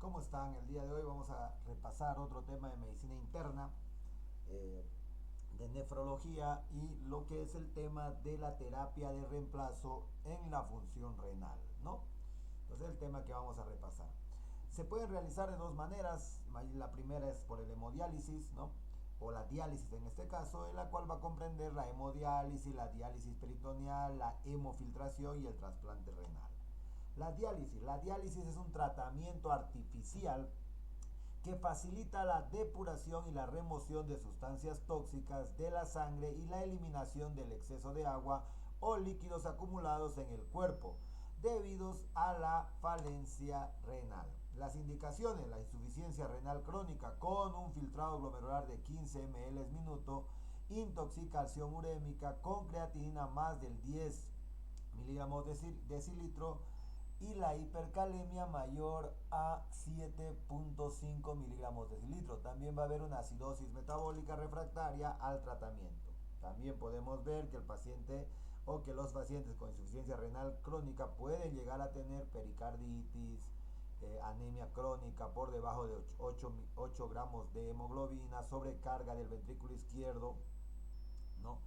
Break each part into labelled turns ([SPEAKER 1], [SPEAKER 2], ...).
[SPEAKER 1] ¿Cómo están? El día de hoy vamos a repasar otro tema de medicina interna, eh, de nefrología y lo que es el tema de la terapia de reemplazo en la función renal, ¿no? Entonces el tema que vamos a repasar. Se pueden realizar de dos maneras. La primera es por el hemodiálisis, ¿no? O la diálisis en este caso, en la cual va a comprender la hemodiálisis, la diálisis peritoneal, la hemofiltración y el trasplante renal. La diálisis es un tratamiento artificial que facilita la depuración y la remoción de sustancias tóxicas de la sangre y la eliminación del exceso de agua o líquidos acumulados en el cuerpo debidos a la falencia renal. Las indicaciones: la insuficiencia renal crónica con un filtrado glomerular de 15 ml minuto, intoxicación urémica con creatinina más del 10 miligramos decilitro y la hipercalemia mayor a 7.5 miligramos decilitro. También va a haber una acidosis metabólica refractaria al tratamiento. También podemos ver que el paciente o que los pacientes con insuficiencia renal crónica pueden llegar a tener pericarditis, anemia crónica por debajo de 8 gramos de hemoglobina, sobrecarga del ventrículo izquierdo, ¿no?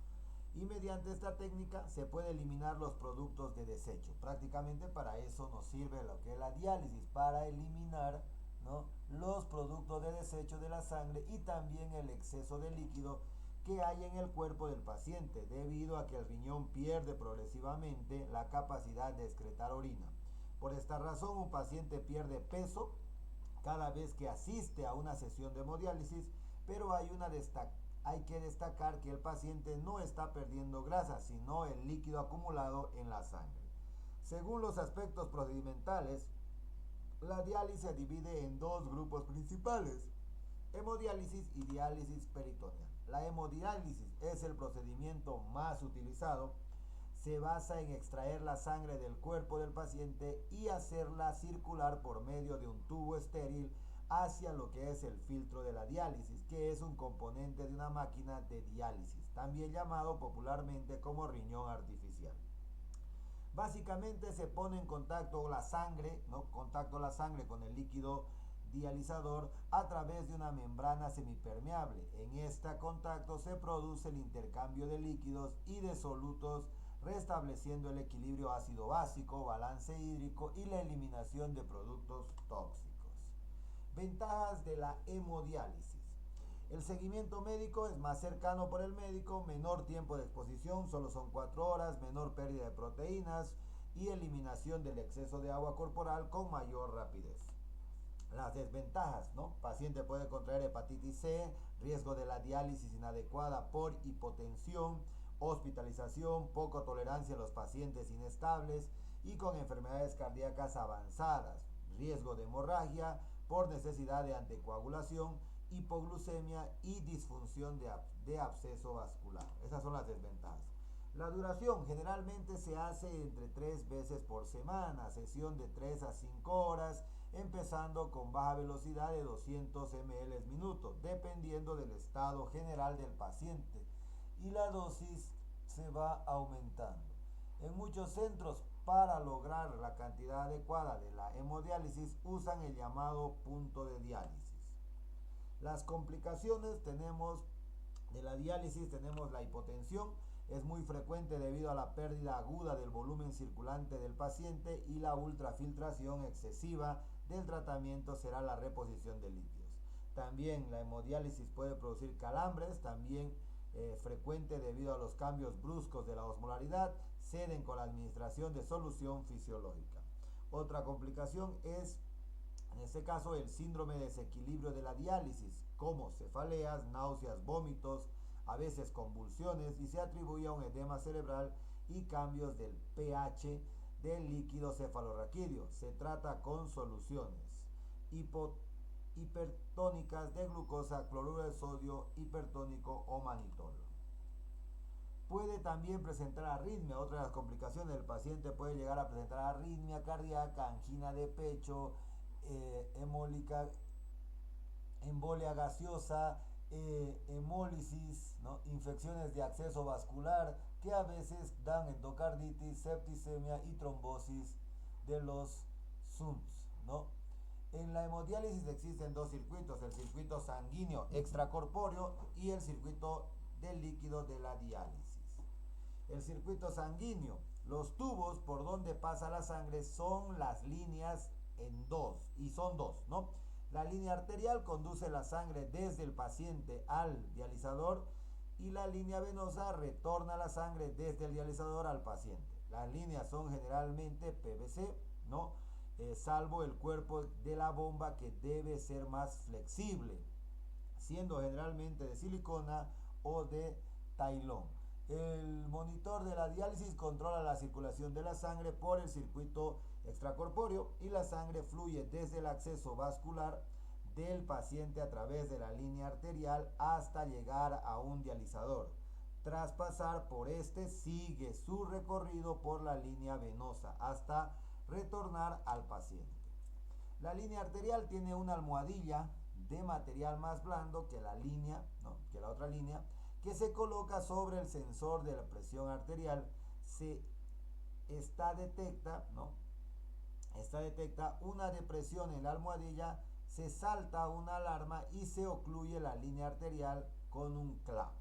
[SPEAKER 1] Y mediante esta técnica se puede eliminar los productos de desecho. Prácticamente para eso nos sirve lo que es la diálisis, para eliminar, ¿no?, los productos de desecho de la sangre y también el exceso de líquido que hay en el cuerpo del paciente, debido a que el riñón pierde progresivamente la capacidad de excretar orina. Por esta razón, un paciente pierde peso cada vez que asiste a una sesión de hemodiálisis, pero hay que destacar que el paciente no está perdiendo grasa, sino el líquido acumulado en la sangre. Según los aspectos procedimentales, la diálisis se divide en dos grupos principales: hemodiálisis y diálisis peritoneal. La hemodiálisis es el procedimiento más utilizado. Se basa en extraer la sangre del cuerpo del paciente y hacerla circular por medio de un tubo estéril hacia lo que es el filtro de la diálisis, que es un componente de una máquina de diálisis, también llamado popularmente como riñón artificial. Básicamente se pone en contacto la sangre, ¿no?, contacto la sangre con el líquido dializador a través de una membrana semipermeable. En este contacto se produce el intercambio de líquidos y de solutos, restableciendo el equilibrio ácido-básico, balance hídrico y la eliminación de productos tóxicos. Ventajas de la hemodiálisis: el seguimiento médico es más cercano por el médico, menor tiempo de exposición, solo son 4 horas, menor pérdida de proteínas y eliminación del exceso de agua corporal con mayor rapidez. Las desventajas, ¿no? Paciente puede contraer hepatitis C, riesgo de la diálisis inadecuada por hipotensión, hospitalización, poca tolerancia en los pacientes inestables y con enfermedades cardíacas avanzadas, riesgo de hemorragia por necesidad de anticoagulación, hipoglucemia y disfunción de absceso vascular. Esas son las desventajas. La duración generalmente se hace entre 3 veces por semana, sesión de 3 a 5 horas, empezando con baja velocidad de 200 ml minuto, dependiendo del estado general del paciente, y la dosis se va aumentando. En muchos centros, para lograr la cantidad adecuada de la hemodiálisis, usan el llamado punto de diálisis. Las complicaciones tenemos de la diálisis: tenemos la hipotensión, es muy frecuente debido a la pérdida aguda del volumen circulante del paciente, y la ultrafiltración excesiva del tratamiento será la reposición de líquidos. También la hemodiálisis puede producir calambres, también frecuente debido a los cambios bruscos de la osmolaridad, ceden con la administración de solución fisiológica. Otra complicación es, en este caso, el síndrome de desequilibrio de la diálisis, como cefaleas, náuseas, vómitos, a veces convulsiones, y se atribuye a un edema cerebral y cambios del pH del líquido cefalorraquídeo. Se trata con soluciones hipertónicas de glucosa, cloruro de sodio hipertónico o manitol. Puede también presentar arritmia. Otra de las complicaciones del paciente: puede llegar a presentar arritmia cardíaca, angina de pecho, hemólica, embolia gaseosa, hemólisis, ¿no?, infecciones de acceso vascular que a veces dan endocarditis, septicemia y trombosis de los SUNS, ¿no? En la hemodiálisis existen dos circuitos, el circuito sanguíneo extracorpóreo y el circuito del líquido de la diálisis. El circuito sanguíneo, los tubos por donde pasa la sangre son las líneas en dos, y son dos, ¿no? La línea arterial conduce la sangre desde el paciente al dializador y la línea venosa retorna la sangre desde el dializador al paciente. Las líneas son generalmente PVC, ¿no? Salvo el cuerpo de la bomba que debe ser más flexible, siendo generalmente de silicona o de tailón. El monitor de la diálisis controla la circulación de la sangre por el circuito extracorpóreo y la sangre fluye desde el acceso vascular del paciente a través de la línea arterial hasta llegar a un dializador. Tras pasar por este, sigue su recorrido por la línea venosa hasta retornar al paciente. La línea arterial tiene una almohadilla de material más blando que la línea, ¿no? que la otra línea, que se coloca sobre el sensor de la presión arterial. Esta detecta una depresión en la almohadilla, se salta una alarma y se ocluye la línea arterial con un clap.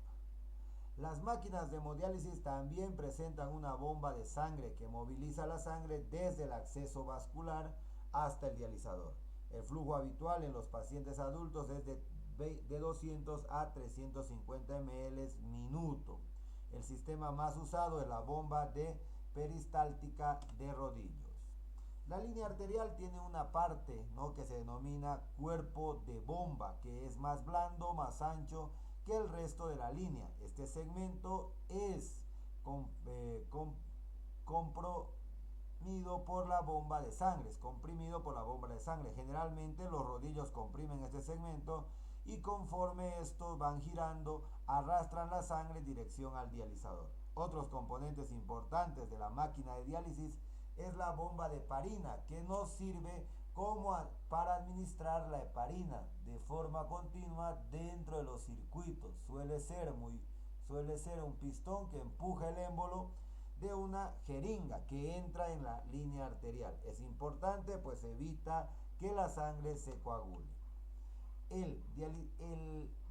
[SPEAKER 1] Las máquinas de hemodiálisis también presentan una bomba de sangre que moviliza la sangre desde el acceso vascular hasta el dializador. El flujo habitual en los pacientes adultos es de 200 a 350 ml minuto. El sistema más usado es la bomba de peristáltica de rodillos. La línea arterial tiene una parte, ¿no?, que se denomina cuerpo de bomba, que es más blando, más ancho que el resto de la línea. Este segmento es comprimido por la bomba de sangre. Generalmente los rodillos comprimen este segmento y conforme estos van girando, arrastran la sangre en dirección al dializador. Otros componentes importantes de la máquina de diálisis es la bomba de heparina, que nos sirve para administrar la heparina de forma continua dentro de los circuitos. Suele ser un pistón que empuja el émbolo de una jeringa que entra en la línea arterial. Es importante, pues evita que la sangre se coagule. El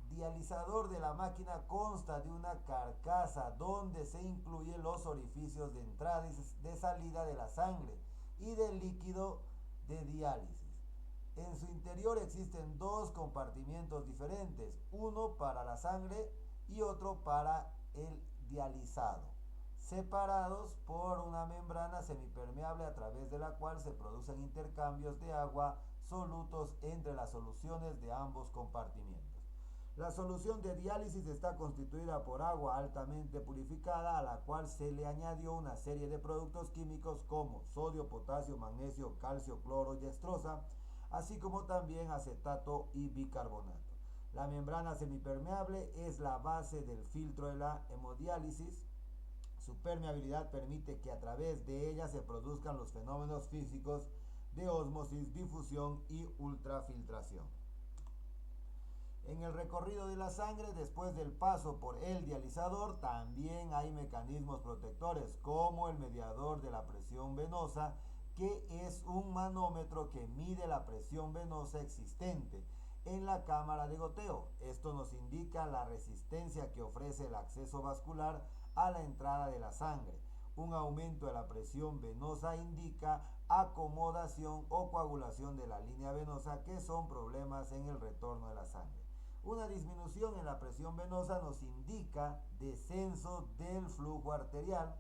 [SPEAKER 1] dializador de la máquina consta de una carcasa donde se incluyen los orificios de entrada y de salida de la sangre y del líquido de diálisis. En su interior existen dos compartimientos diferentes, uno para la sangre y otro para el dializado, separados por una membrana semipermeable a través de la cual se producen intercambios de agua solutos entre las soluciones de ambos compartimientos. La solución de diálisis está constituida por agua altamente purificada a la cual se le añadió una serie de productos químicos como sodio, potasio, magnesio, calcio, cloro y dextrosa, así como también acetato y bicarbonato. La membrana semipermeable es la base del filtro de la hemodiálisis. Su permeabilidad permite que a través de ella se produzcan los fenómenos físicos de ósmosis, difusión y ultrafiltración. En el recorrido de la sangre, después del paso por el dializador, también hay mecanismos protectores, como el mediador de la presión venosa, que es un manómetro que mide la presión venosa existente en la cámara de goteo. Esto nos indica la resistencia que ofrece el acceso vascular a la entrada de la sangre. Un aumento de la presión venosa indica acomodación o coagulación de la línea venosa, que son problemas en el retorno de la sangre. Una disminución en la presión venosa nos indica descenso del flujo arterial,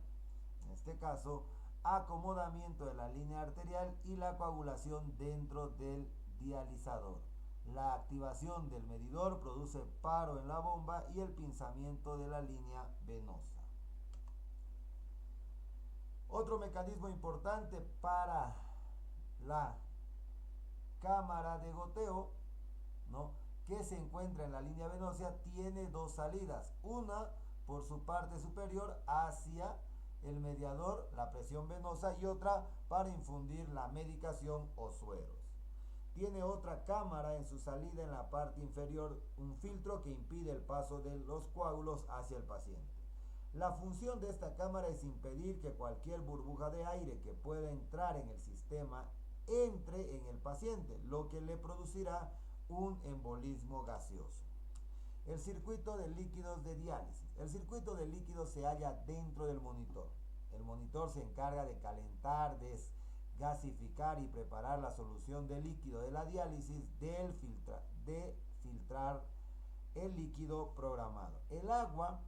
[SPEAKER 1] en este caso acomodamiento de la línea arterial y la coagulación dentro del dializador. La activación del medidor produce paro en la bomba y el pinzamiento de la línea venosa. Otro mecanismo importante para la cámara de goteo, ¿no?, que se encuentra en la línea venosa, tiene dos salidas. Una por su parte superior hacia el mediador, la presión venosa, y otra para infundir la medicación o sueros. Tiene otra cámara en su salida en la parte inferior, un filtro que impide el paso de los coágulos hacia el paciente. La función de esta cámara es impedir que cualquier burbuja de aire que pueda entrar en el sistema entre en el paciente, lo que le producirá un embolismo gaseoso. El circuito de líquidos de diálisis. El circuito de líquidos se halla dentro del monitor. El monitor se encarga de calentar, desgasificar y preparar la solución de líquido de la diálisis, de filtrar el líquido programado. El agua,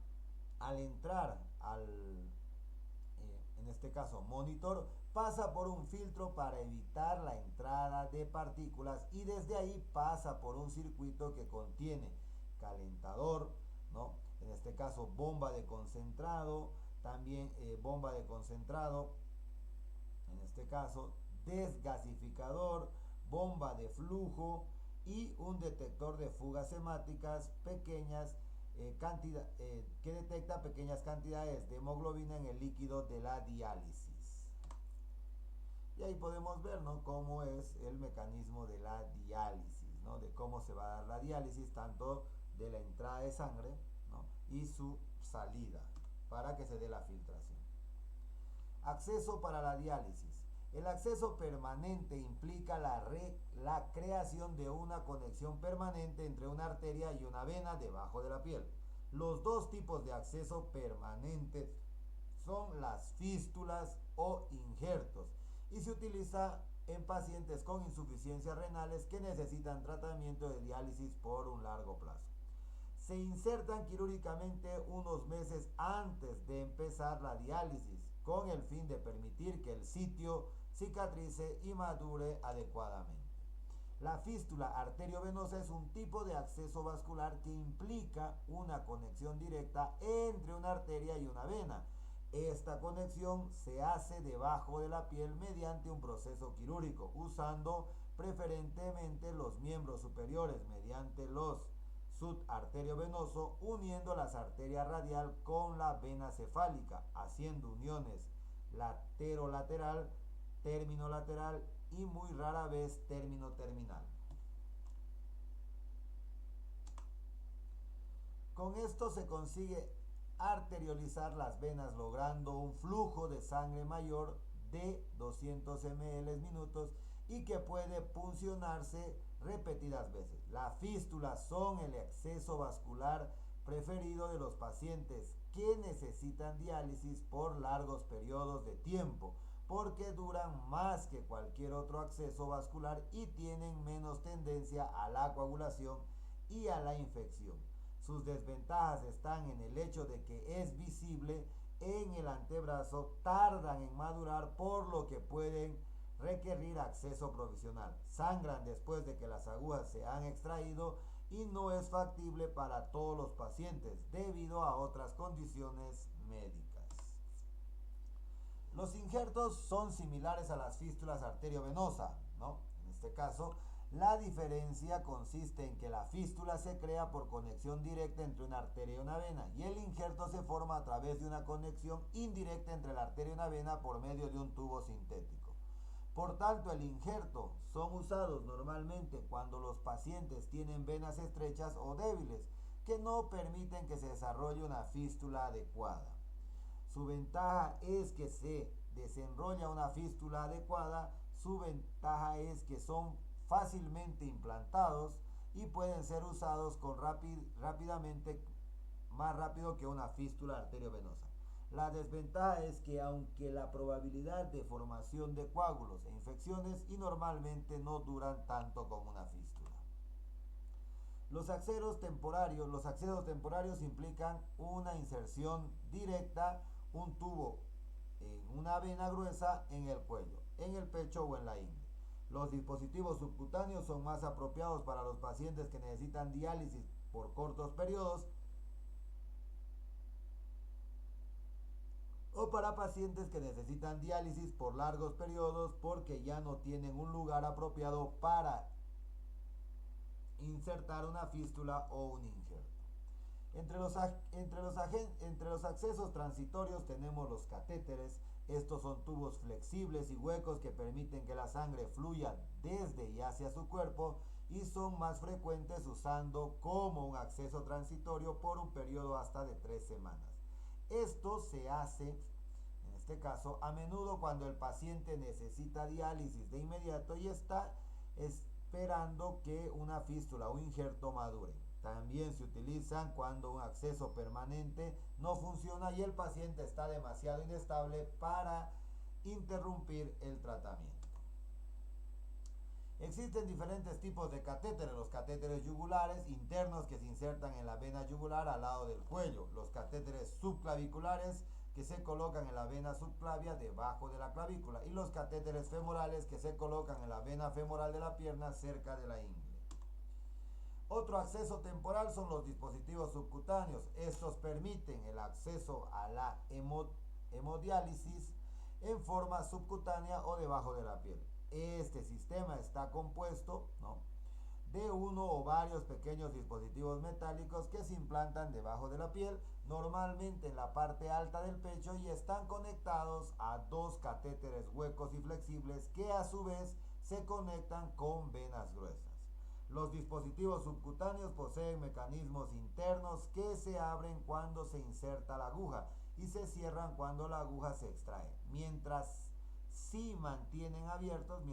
[SPEAKER 1] al entrar en este caso monitor, pasa por un filtro para evitar la entrada de partículas y desde ahí pasa por un circuito que contiene calentador, ¿no? En este caso bomba de concentrado, también bomba de concentrado, en este caso desgasificador, bomba de flujo y un detector de fugas hemáticas pequeñas que detecta pequeñas cantidades de hemoglobina en el líquido de la diálisis. Y ahí podemos ver, ¿no?, cómo es el mecanismo de la diálisis, ¿no?, de cómo se va a dar la diálisis, tanto de la entrada de sangre, ¿no?, y su salida, para que se dé la filtración. Acceso para la diálisis. El acceso permanente implica la creación de una conexión permanente entre una arteria y una vena debajo de la piel. Los dos tipos de acceso permanentes son las fístulas o injertos y se utiliza en pacientes con insuficiencias renales que necesitan tratamiento de diálisis por un largo plazo. Se insertan quirúrgicamente unos meses antes de empezar la diálisis con el fin de permitir que el sitio cicatrice y madure adecuadamente. La fístula arteriovenosa es un tipo de acceso vascular que implica una conexión directa entre una arteria y una vena. Esta conexión se hace debajo de la piel mediante un proceso quirúrgico, usando preferentemente los miembros superiores mediante los subarteriovenoso, uniendo las arterias radial con la vena cefálica, haciendo uniones laterolateral, término lateral y muy rara vez término terminal. Con esto se consigue arteriolizar las venas logrando un flujo de sangre mayor de 200 ml minutos y que puede puncionarse repetidas veces. Las fístulas son el acceso vascular preferido de los pacientes que necesitan diálisis por largos periodos de tiempo, porque duran más que cualquier otro acceso vascular y tienen menos tendencia a la coagulación y a la infección. Sus desventajas están en el hecho de que es visible en el antebrazo, tardan en madurar, por lo que pueden requerir acceso provisional. Sangran después de que las agujas se han extraído y no es factible para todos los pacientes debido a otras condiciones médicas. Los injertos son similares a las fístulas arteriovenosas, ¿no? En este caso, la diferencia consiste en que la fístula se crea por conexión directa entre una arteria y una vena y el injerto se forma a través de una conexión indirecta entre la arteria y una vena por medio de un tubo sintético. Por tanto, el injerto son usados normalmente cuando los pacientes tienen venas estrechas o débiles que no permiten que se desarrolle una fístula adecuada. Su ventaja es que se desenrolla una fístula adecuada, su ventaja es que son fácilmente implantados y pueden ser usados rápidamente, más rápido que una fístula arteriovenosa. La desventaja es que aunque la probabilidad de formación de coágulos e infecciones y normalmente no duran tanto como una fístula. Los accesos temporarios implican una inserción directa, un tubo en una vena gruesa en el cuello, en el pecho o en la ingle. Los dispositivos subcutáneos son más apropiados para los pacientes que necesitan diálisis por cortos periodos o para pacientes que necesitan diálisis por largos periodos porque ya no tienen un lugar apropiado para insertar una fístula o un injerto. Entre los accesos transitorios tenemos los catéteres. Estos son tubos flexibles y huecos que permiten que la sangre fluya desde y hacia su cuerpo y son más frecuentes usando como un acceso transitorio por un periodo hasta de 3 semanas. Esto se hace, en este caso, a menudo cuando el paciente necesita diálisis de inmediato y está esperando que una fístula o injerto madure. También se utilizan cuando un acceso permanente no funciona y el paciente está demasiado inestable para interrumpir el tratamiento. Existen diferentes tipos de catéteres: los catéteres yugulares internos que se insertan en la vena yugular al lado del cuello, los catéteres subclaviculares que se colocan en la vena subclavia debajo de la clavícula y los catéteres femorales que se colocan en la vena femoral de la pierna cerca de la ingle. Otro acceso temporal son los dispositivos subcutáneos. Estos permiten el acceso a la hemodiálisis en forma subcutánea o debajo de la piel. Este sistema está compuesto, ¿no?, de uno o varios pequeños dispositivos metálicos que se implantan debajo de la piel, normalmente en la parte alta del pecho, y están conectados a dos catéteres huecos y flexibles que a su vez se conectan con venas gruesas. Los dispositivos subcutáneos poseen mecanismos internos que se abren cuando se inserta la aguja y se cierran cuando la aguja se extrae. Mientras se mantienen abiertos,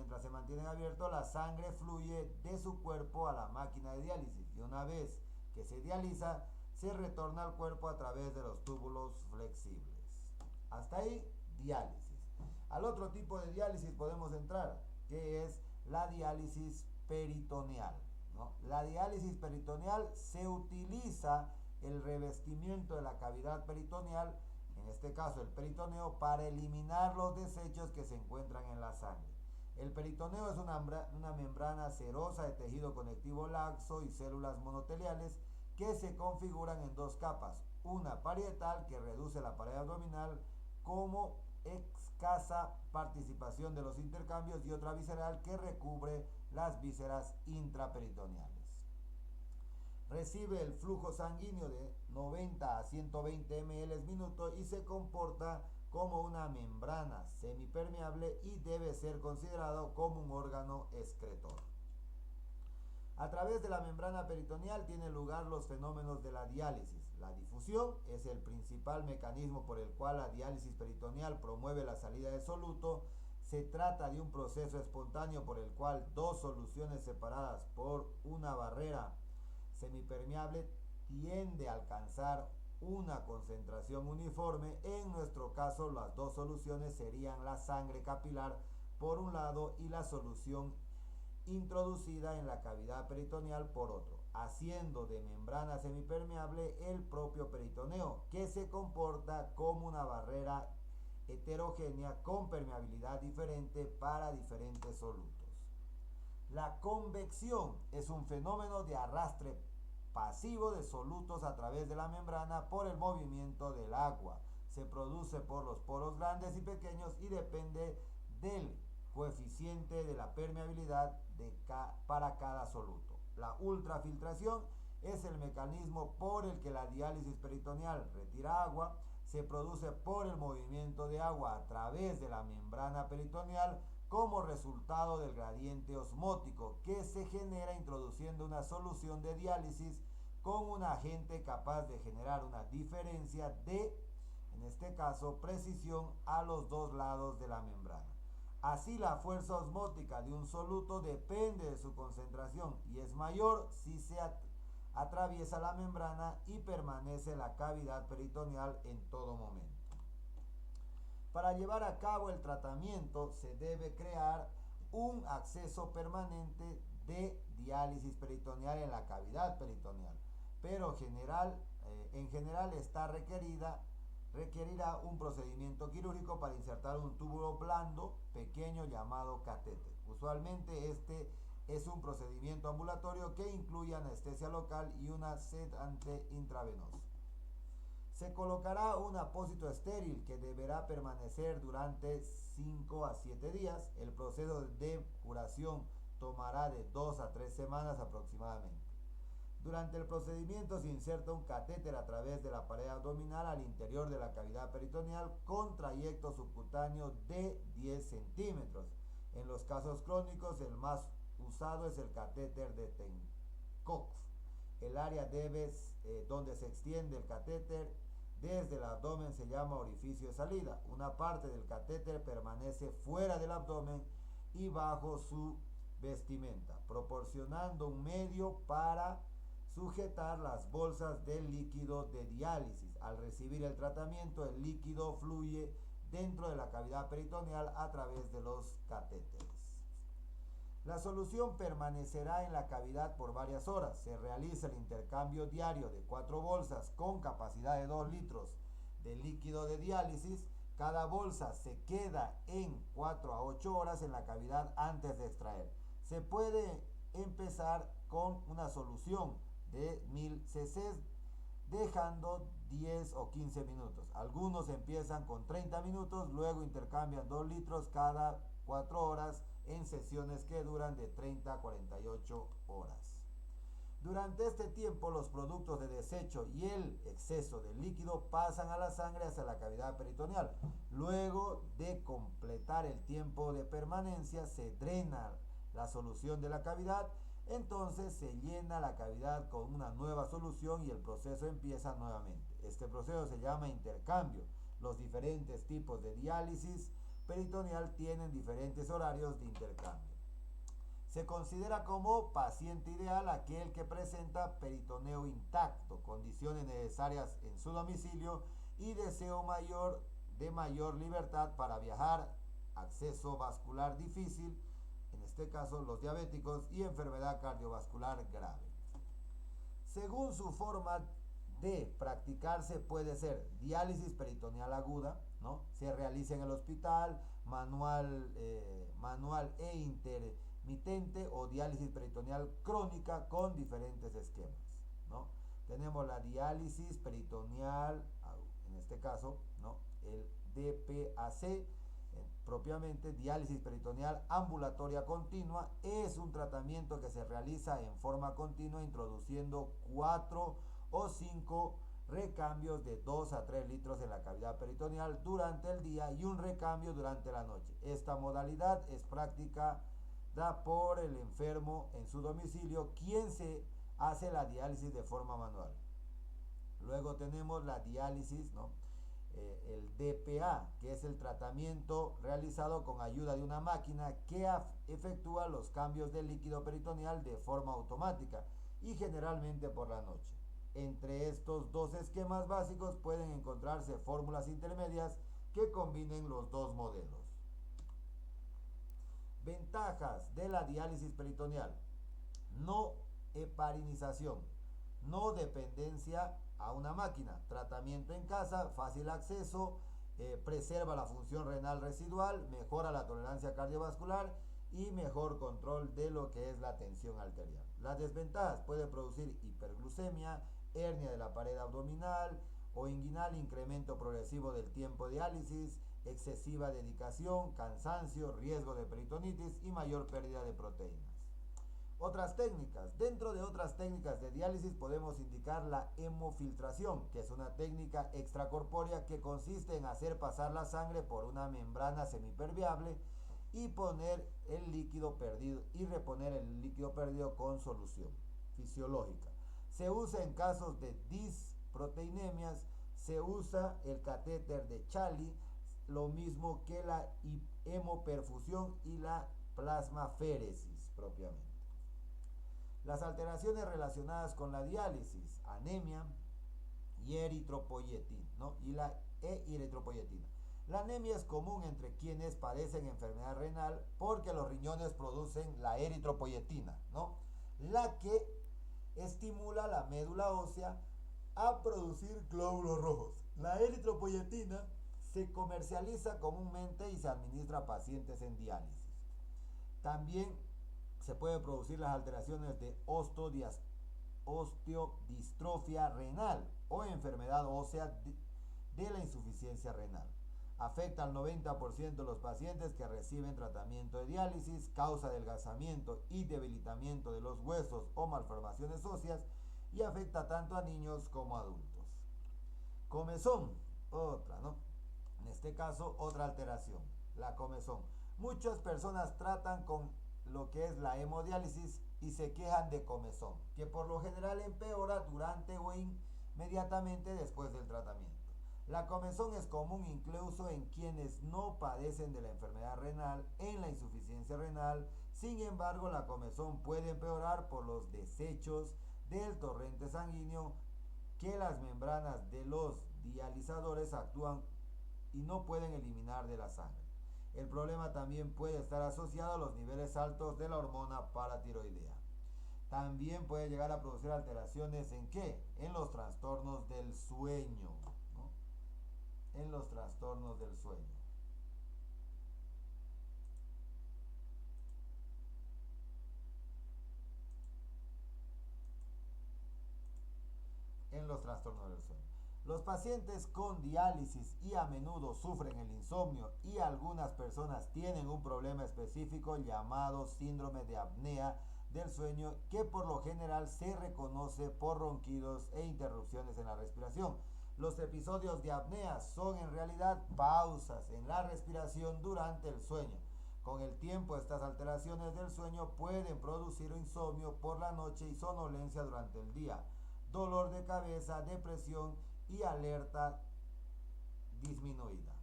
[SPEAKER 1] la sangre fluye de su cuerpo a la máquina de diálisis y una vez que se dializa, se retorna al cuerpo a través de los túbulos flexibles. Hasta ahí, diálisis. Al otro tipo de diálisis podemos entrar, que es la diálisis peritoneal, ¿no? La diálisis peritoneal se utiliza el revestimiento de la cavidad peritoneal, en este caso el peritoneo, para eliminar los desechos que se encuentran en la sangre. El peritoneo es una membrana serosa de tejido conectivo laxo y células monoteliales que se configuran en dos capas, una parietal que reduce la pared abdominal como escasa participación de los intercambios y otra visceral que recubre las vísceras intraperitoneales. Recibe el flujo sanguíneo de 90 a 120 ml minuto y se comporta como una membrana semipermeable y debe ser considerado como un órgano excretor. A través de la membrana peritoneal tienen lugar los fenómenos de la diálisis. La difusión es el principal mecanismo por el cual la diálisis peritoneal promueve la salida de soluto. Se trata de un proceso espontáneo por el cual dos soluciones separadas por una barrera semipermeable tiende a alcanzar una concentración uniforme. En nuestro caso, las dos soluciones serían la sangre capilar por un lado y la solución introducida en la cavidad peritoneal por otro, haciendo de membrana semipermeable el propio peritoneo, que se comporta como una barrera heterogénea con permeabilidad diferente para diferentes solutos. La convección es un fenómeno de arrastre pasivo de solutos a través de la membrana por el movimiento del agua. Se produce por los poros grandes y pequeños y depende del coeficiente de la permeabilidad para cada soluto. La ultrafiltración es el mecanismo por el que la diálisis peritoneal retira agua. Se produce por el movimiento de agua a través de la membrana peritoneal como resultado del gradiente osmótico que se genera introduciendo una solución de diálisis con un agente capaz de generar una diferencia de, en este caso, precisión a los dos lados de la membrana. Así, la fuerza osmótica de un soluto depende de su concentración y es mayor si se atraviesa la membrana y permanece en la cavidad peritoneal en todo momento. Para llevar a cabo el tratamiento se debe crear un acceso permanente de diálisis peritoneal en la cavidad peritoneal, pero en general esta requerirá un procedimiento quirúrgico para insertar un túbulo blando pequeño llamado catéter. Usualmente este es un procedimiento ambulatorio que incluye anestesia local y una sedante intravenoso. Se colocará un apósito estéril que deberá permanecer durante 5 a 7 días. El proceso de curación tomará de 2 a 3 semanas aproximadamente. Durante el procedimiento se inserta un catéter a través de la pared abdominal al interior de la cavidad peritoneal con trayecto subcutáneo de 10 centímetros. En los casos crónicos, el más usado es el catéter de Tenkopf. El área donde se extiende el catéter desde el abdomen se llama orificio de salida. Una parte del catéter permanece fuera del abdomen y bajo su vestimenta, proporcionando un medio para sujetar las bolsas del líquido de diálisis. Al recibir el tratamiento, el líquido fluye dentro de la cavidad peritoneal a través de los catéteres. La solución permanecerá en la cavidad por varias horas. Se realiza el intercambio diario de 4 bolsas con capacidad de 2 litros de líquido de diálisis. Cada bolsa se queda en 4 a 8 horas en la cavidad antes de extraer. Se puede empezar con una solución de 1000 cc dejando 10 o 15 minutos. Algunos empiezan con 30 minutos, luego intercambian 2 litros cada 4 horas en sesiones que duran de 30 a 48 horas. Durante este tiempo, los productos de desecho y el exceso de líquido pasan a la sangre hacia la cavidad peritoneal. Luego de completar el tiempo de permanencia, se drena la solución de la cavidad, entonces se llena la cavidad con una nueva solución y el proceso empieza nuevamente. Este proceso se llama intercambio. Los diferentes tipos de diálisis peritoneal tienen diferentes horarios de intercambio. Se considera como paciente ideal aquel que presenta peritoneo intacto, condiciones necesarias en su domicilio y deseo de mayor libertad para viajar, acceso vascular difícil, en este caso los diabéticos, y enfermedad cardiovascular grave. Según su forma de practicarse, puede ser diálisis peritoneal aguda, ¿no? Se realiza en el hospital, manual e intermitente, o diálisis peritoneal crónica con diferentes esquemas, ¿no? Tenemos la diálisis peritoneal, en este caso, ¿no? El DPAC, propiamente diálisis peritoneal ambulatoria continua, es un tratamiento que se realiza en forma continua introduciendo 4 o 5 recambios de 2 a 3 litros en la cavidad peritoneal durante el día y un recambio durante la noche. Esta modalidad es práctica por el enfermo en su domicilio, quien se hace la diálisis de forma manual. Luego tenemos la diálisis, ¿no? El DPA, que es el tratamiento realizado con ayuda de una máquina que efectúa los cambios de líquido peritoneal de forma automática y generalmente por la noche. Entre estos dos esquemas básicos pueden encontrarse fórmulas intermedias que combinen los dos modelos. Ventajas de la diálisis peritoneal: no heparinización, no dependencia a una máquina, tratamiento en casa, fácil acceso, preserva la función renal residual, mejora la tolerancia cardiovascular y mejor control de lo que es la tensión arterial. Las desventajas: puede producir hiperglucemia, hernia de la pared abdominal o inguinal, incremento progresivo del tiempo de diálisis, excesiva dedicación, cansancio, riesgo de peritonitis y mayor pérdida de proteínas. Otras técnicas. Dentro de otras técnicas de diálisis podemos indicar la hemofiltración, que es una técnica extracorpórea que consiste en hacer pasar la sangre por una membrana semipermeable y poner el líquido perdido y reponer el líquido perdido con solución fisiológica. Se usa en casos de disproteinemias, se usa el catéter de Charlie, lo mismo que la hemoperfusión y la plasmaféresis propiamente. Las alteraciones relacionadas con la diálisis: anemia y eritropoyetina, ¿no? y la eritropoyetina. La anemia es común entre quienes padecen enfermedad renal porque los riñones producen la eritropoyetina, ¿no? La que estimula la médula ósea a producir glóbulos rojos. La eritropoyetina se comercializa comúnmente y se administra a pacientes en diálisis. También se pueden producir las alteraciones de osteodistrofia renal o enfermedad ósea de la insuficiencia renal. Afecta al 90% de los pacientes que reciben tratamiento de diálisis, causa adelgazamiento y debilitamiento de los huesos o malformaciones óseas y afecta tanto a niños como a adultos. Comezón, otra, ¿no? En este caso, otra alteración, la comezón. Muchas personas tratan con lo que es la hemodiálisis y se quejan de comezón, que por lo general empeora durante o inmediatamente después del tratamiento. La comezón es común incluso en quienes no padecen de la enfermedad renal, en la insuficiencia renal. Sin embargo, la comezón puede empeorar por los desechos del torrente sanguíneo que las membranas de los dializadores actúan y no pueden eliminar de la sangre. El problema también puede estar asociado a los niveles altos de la hormona paratiroidea. También puede llegar a producir alteraciones en qué? En los trastornos del sueño, ¿no? En los trastornos del sueño. En los trastornos del sueño. Los pacientes con diálisis y a menudo sufren el insomnio y algunas personas tienen un problema específico llamado síndrome de apnea del sueño que por lo general se reconoce por ronquidos e interrupciones en la respiración. Los episodios de apnea son en realidad pausas en la respiración durante el sueño. Con el tiempo, estas alteraciones del sueño pueden producir insomnio por la noche y sonolencia durante el día, dolor de cabeza, depresión y alerta disminuida.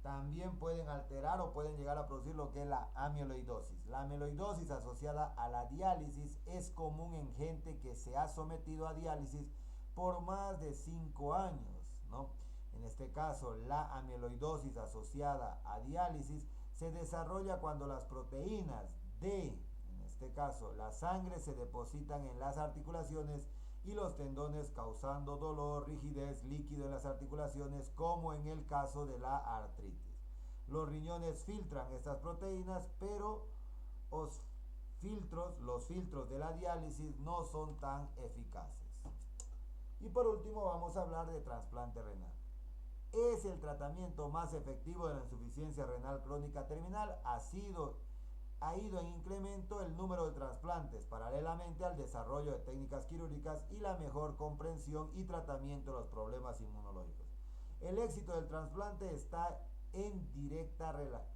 [SPEAKER 1] También pueden alterar o pueden llegar a producir lo que es la amiloidosis. La amiloidosis asociada a la diálisis es común en gente que se ha sometido a diálisis por más de 5 años, ¿no? En este caso, la amiloidosis asociada a diálisis se desarrolla cuando las proteínas en este caso, la sangre se depositan en las articulaciones y los tendones causando dolor, rigidez, líquido en las articulaciones, como en el caso de la artritis. Los riñones filtran estas proteínas, pero los filtros de la diálisis no son tan eficaces. Y por último vamos a hablar de trasplante renal. Es el tratamiento más efectivo de la insuficiencia renal crónica terminal. Ha ido en incremento el número de trasplantes paralelamente al desarrollo de técnicas quirúrgicas y la mejor comprensión y tratamiento de los problemas inmunológicos. El éxito del trasplante está en directa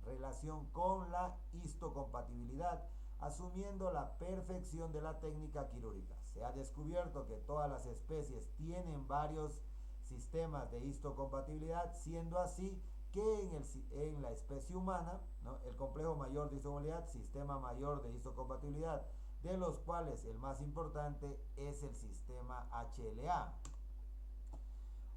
[SPEAKER 1] relación con la histocompatibilidad, asumiendo la perfección de la técnica quirúrgica. Se ha descubierto que todas las especies tienen varios sistemas de histocompatibilidad, siendo así que en la especie humana, ¿no?, el complejo mayor de histocompatibilidad, sistema mayor de histocompatibilidad, de los cuales el más importante es el sistema HLA.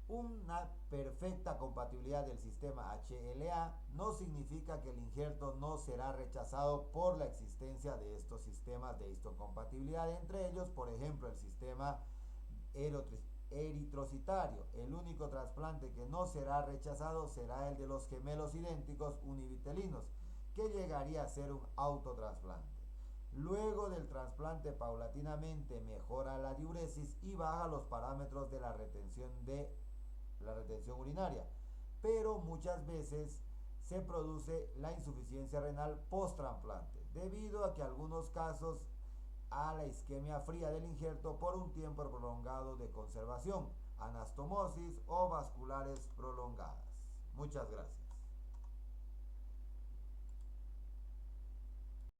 [SPEAKER 1] Una perfecta compatibilidad del sistema HLA no significa que el injerto no será rechazado por la existencia de estos sistemas de histocompatibilidad, entre ellos, por ejemplo, el sistema eritrocitario. El único trasplante que no será rechazado será el de los gemelos idénticos univitelinos, que llegaría a ser un autotrasplante. Luego del trasplante, paulatinamente mejora la diuresis y baja los parámetros de la retención urinaria, pero muchas veces se produce la insuficiencia renal post-trasplante, debido a que algunos casos a la isquemia fría del injerto por un tiempo prolongado de conservación, anastomosis o vasculares prolongadas. Muchas gracias.